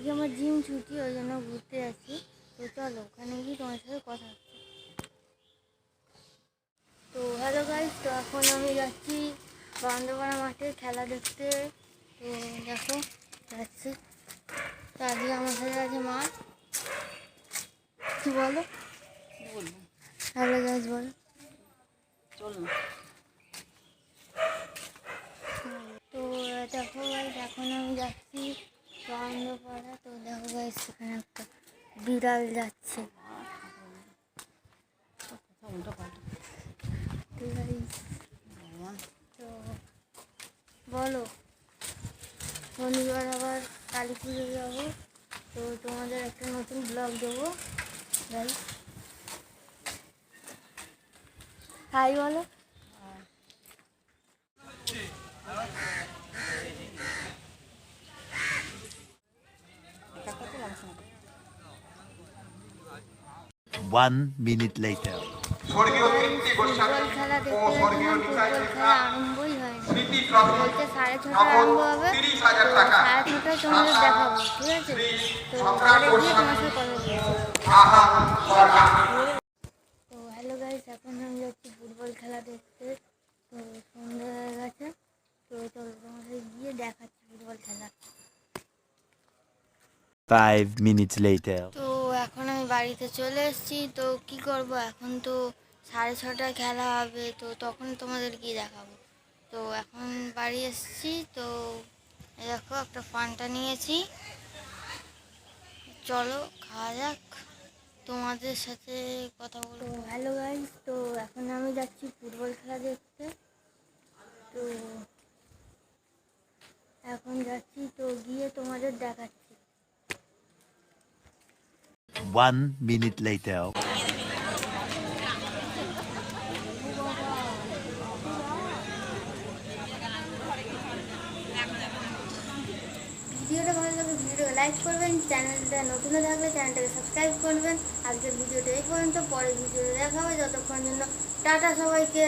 আজকে আমার জিম ছুটি, ওই জন্য ঘুরতে যাচ্ছি। তো চলো ওখানে গিয়ে তোমার সাথে কথা হচ্ছে। তো হ্যালো গাইস, তো এখন আমি যাচ্ছি বান্দরবাড়া মাঠে খেলা দেখতে। তো দেখো যাচ্ছি। তো আজকে আমার সাথে আছে মা। কি বলো? হ্যালো গাইস বলো। চলুন। তো দেখো গাইস, এখন আমি যাচ্ছি বান্দরবাড়া। তো দেখো গাইস, সেখানে একটা বিড়াল যাচ্ছে। তো বলো, শনিবার আবার কালী পুজো যাবো। তো তোমাদের একটা নতুন ব্লগ দেবো। গাইস হাই বলো। 1 minute later. ফুটবল খেলা দেখতে গেছিলাম, ফুটবল খেলা আরম্ভই হয়নি। বলতে 6:30 আরম্ভ হবে। তো 6:30 তোমাদের দেখাবো, ঠিক আছে? তো ঘরে গিয়ে তোমার সাথে কথা বলছি। তো হ্যালো গাইস, এখন আমি যাচ্ছি ফুটবল খেলা দেখতে। তো সন্ধ্যা হয়ে গেছে। তো চলো তোমাদের গিয়ে দেখাচ্ছি ফুটবল খেলা। 5 minutes later. তো এখন আমি বাড়িতে চলে এসেছি। তো কি করব, এখন তো 6:30 খেলা হবে। তো তখন তোমাদের গিয়ে দেখাবো। তো এখন বাড়ি এসেছি। তো দেখো একটা ফান্টা নিয়েছি, চলো খাওয়া যাক, তোমাদের সাথে কথা বলবো। হ্যালো গাইস, তো এখন আমি যাচ্ছি ফুটবল খেলা দেখতে। তো এখন যাচ্ছি, তো গিয়ে তোমাদের দেখাচ্ছি। 1 minute later. ভিডিওটা ভালো লাগলে ভিডিওটাকে লাইক করবেন, চ্যানেলটা নতুন থাকলে চ্যানেলটাকে সাবস্ক্রাইব করবেন। আজকের ভিডিওটা এই পর্যন্ত, পরের ভিডিওতে দেখা হবে। যতক্ষণ জন্য টাটা সবাইকে।